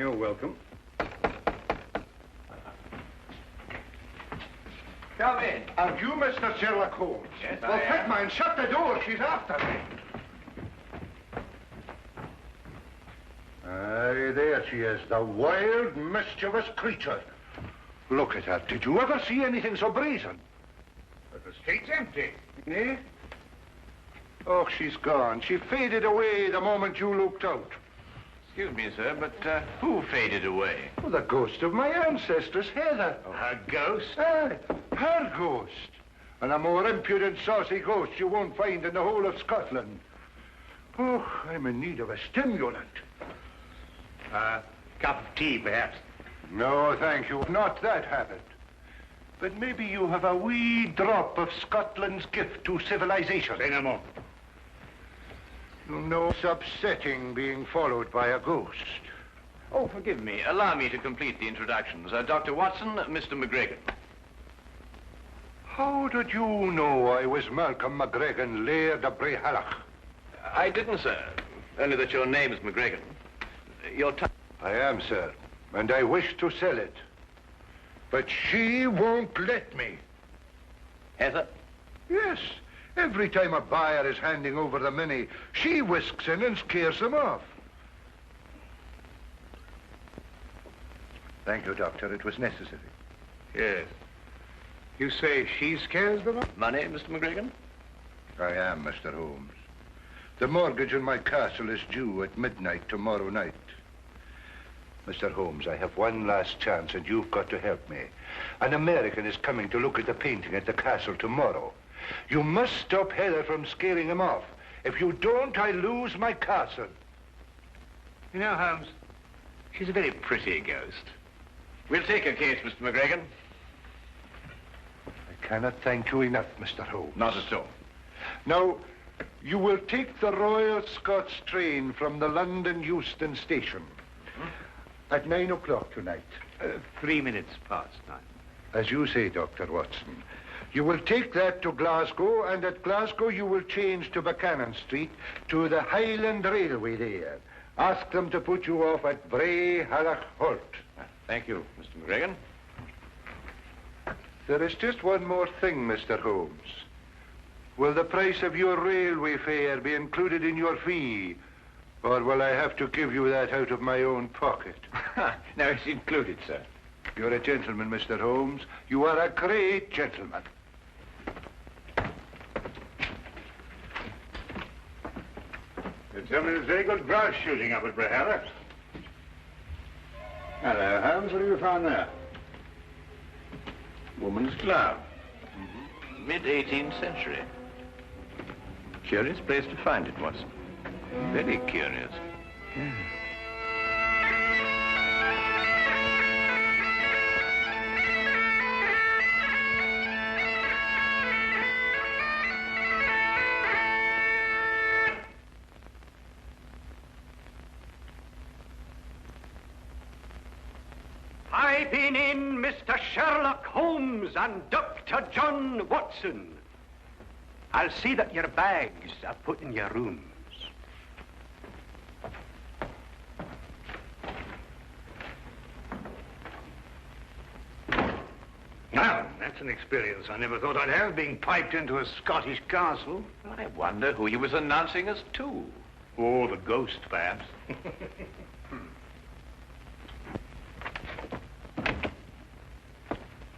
You're welcome. Come in. Are you Mr. Sherlock Holmes? Yes, well, I am. man, shut the door. She's after me. Aye, there she is, the wild, mischievous creature. Look at her. Did you ever see anything so brazen? But the street's empty. Eh? Oh, she's gone. She faded away the moment you looked out. Excuse me, sir, but who faded away? Oh, the ghost of my ancestors, Heather. Oh, her ghost? Aye, her ghost. And a more impudent, saucy ghost you won't find in the whole of Scotland. Oh, I'm in need of a stimulant. Cup of tea, perhaps. No, thank you. Not that habit. But maybe you have a wee drop of Scotland's gift to civilization. Say no more. You know, it's upsetting being followed by a ghost. Oh, forgive me. Allow me to complete the introductions. Dr. Watson, Mr. McGregor. How did you know I was Malcolm McGregor, Laird of Brehallach? I didn't, sir. Only that your name is McGregor. Your time... I am, sir, and I wish to sell it. But she won't let me. Heather? Yes. Every time a buyer is handing over the money, she whisks in and scares them off. Thank you, Doctor. It was necessary. Yes. You say she scares them off? Money, Mr. McGregor? I am, Mr. Holmes. The mortgage on my castle is due at midnight tomorrow night. Mr. Holmes, I have one last chance, and you've got to help me. An American is coming to look at the painting at the castle tomorrow. You must stop Heather from scaring him off. If you don't, I lose my castle. You know, Holmes, she's a very pretty ghost. We'll take her case, Mr. McGregor. I cannot thank you enough, Mr. Holmes. Not at all. Now, you will take the Royal Scots train from the London Euston station at 9 o'clock tonight. 3 minutes past 9. As you say, Dr. Watson. You will take that to Glasgow, and at Glasgow you will change to Buchanan Street to the Highland Railway there. Ask them to put you off at Brehallach Halt. Thank you, Mr. McGregor. There is just one more thing, Mr. Holmes. Will the price of your railway fare be included in your fee? Or will I have to give you that out of my own pocket? No, it's included, sir. You're a gentleman, Mr. Holmes. You are a great gentleman. You tell me there's very good grouse shooting up at Brehallach. Hello, Holmes. What have you found there? Woman's glove. Mid-18th century. Curious place to find it, Watson. Very curious. I've been in, Mr. Sherlock Holmes and Dr. John Watson. I'll see that your bags are put in your rooms. Now, that's an experience I never thought I'd have, being piped into a Scottish castle. I wonder who he was announcing us to. Oh, the ghost, perhaps.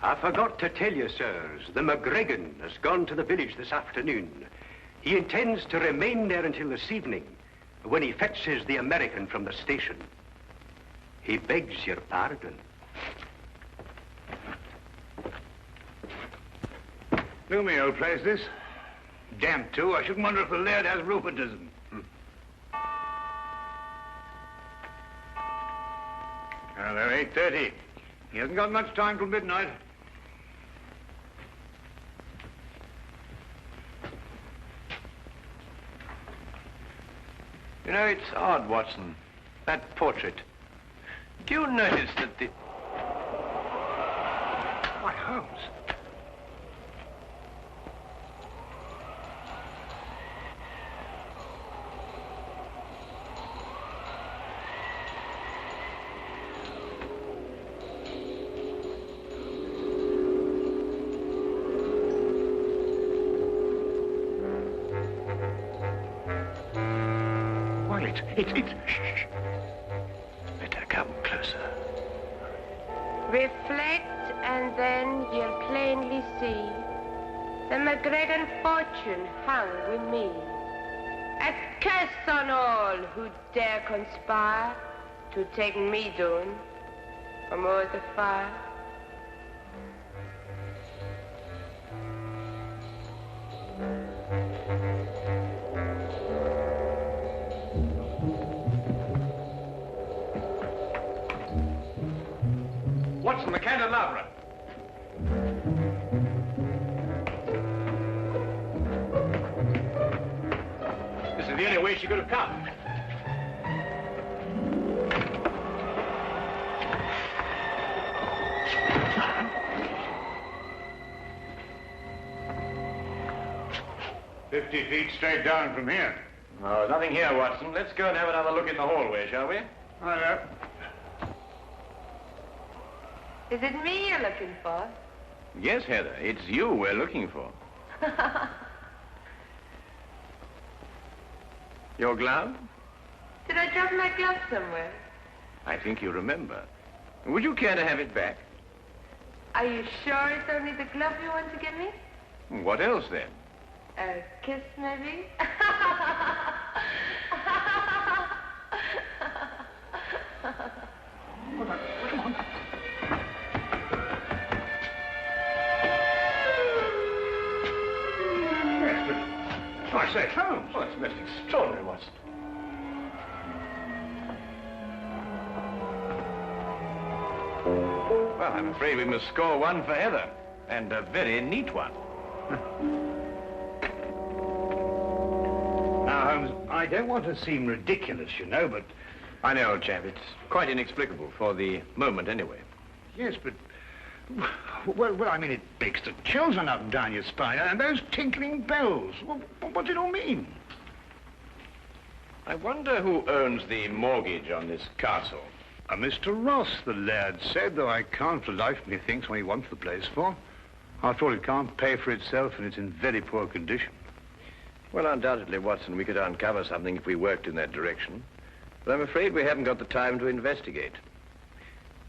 I forgot to tell you, sirs, the McGregor has gone to the village this afternoon. He intends to remain there until this evening, when he fetches the American from the station. He begs your pardon. Gloomy old place, this. Damp, too. I shouldn't wonder if the laird has rheumatism. Hello, 8:30. He hasn't got much time till midnight. You know, it's odd, Watson. That portrait. Do you notice that the... Why, Holmes. Well, it's... Shh. Better come closer. Reflect, and then you'll plainly see the McGregor fortune hung with me. A curse on all who dare conspire to take me down from o'er the fire. Watson, the candelabra. This is the only way she could have come. "50 feet straight down from here." Oh, nothing here, Watson. Let's go and have another look in the hallway, shall we? All right. Is it me you're looking for? Yes, Heather. It's you we're looking for. Your glove? Did I drop my glove somewhere? I think you remember. Would you care to have it back? Are you sure it's only the glove you want to give me? What else, then? A kiss, maybe? I say, Holmes. Oh, it's most extraordinary, Watson. Well, I'm afraid we must score one for Heather, and a very neat one. Now, Holmes, I don't want to seem ridiculous, you know, but... I know, old chap. It's quite inexplicable, for the moment anyway. Yes, but... Well, I mean, it makes the chills run up and down your spine, and those tinkling bells. What's it all mean? I wonder who owns the mortgage on this castle. Mr. Ross, the laird said, though I can't for the life of me think what he wants the place for. After all, it can't pay for itself, and it's in very poor condition. Well, undoubtedly, Watson, we could uncover something if we worked in that direction. But I'm afraid we haven't got the time to investigate.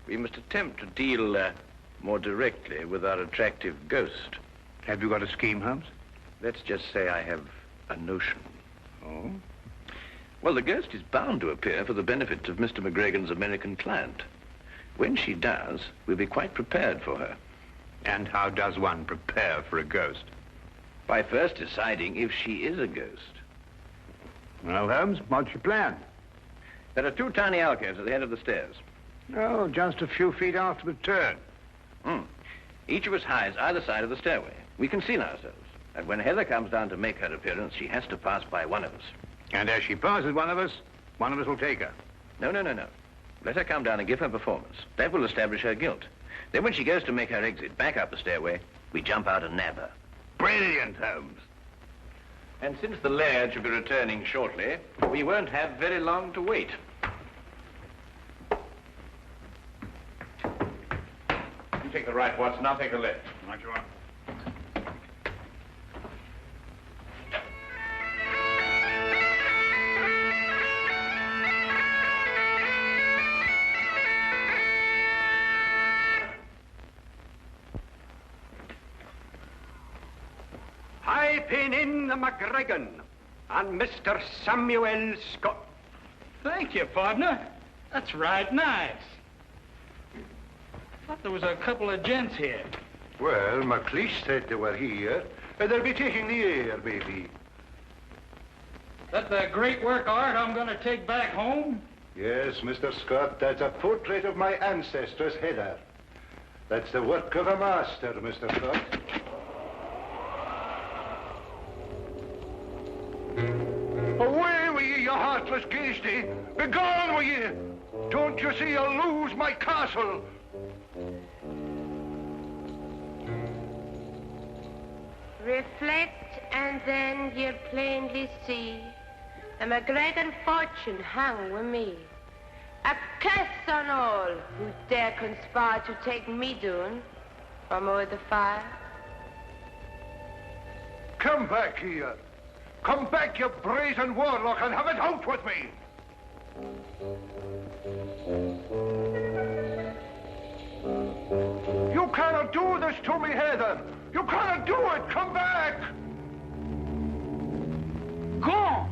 We must attempt to deal more directly with our attractive ghost. Have you got a scheme, Holmes? Let's just say I have a notion. Oh? Well, the ghost is bound to appear for the benefit of Mr. McGregor's American client. When she does, we'll be quite prepared for her. And how does one prepare for a ghost? By first deciding if she is a ghost. Well, Holmes, what's your plan? There are two tiny alcoves at the end of the stairs. Oh, just a few feet after the turn. Each of us hides either side of the stairway. We conceal ourselves. And when Heather comes down to make her appearance, she has to pass by one of us. And as she passes one of us will take her. No. Let her come down and give her performance. That will establish her guilt. Then when she goes to make her exit back up the stairway, we jump out and nab her. Brilliant, Holmes. And since the laird should be returning shortly, we won't have very long to wait. You take the right, Watson. I'll take the left. Right you are. Piping in the McGregor and Mr. Samuel Scott. Thank you, partner. That's right nice. Thought there was a couple of gents here. Well, McLeish said they were here. They'll be taking the air, maybe. That the great work of art I'm going to take back home? Yes, Mr. Scott, that's a portrait of my ancestress, Heather. That's the work of a master, Mr. Scott. Away with ye, you heartless ghasty! Begone with ye! Don't you see you'll lose my castle? Reflect, and then you'll plainly see the McGregor fortune hung with me. A curse on all who dare conspire to take me down from o'er the fire. Come back here. Come back, you brazen warlock, and have it out with me! You cannot do this to me, Heather! You cannot do it! Come back! Gone?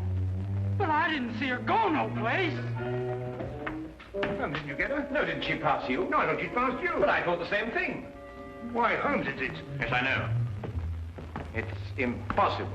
But I didn't see her go no place. Holmes, didn't you get her? No, didn't she pass you? No, I thought she'd passed you. But I thought the same thing. Why, Holmes, it's... Yes, I know. It's impossible.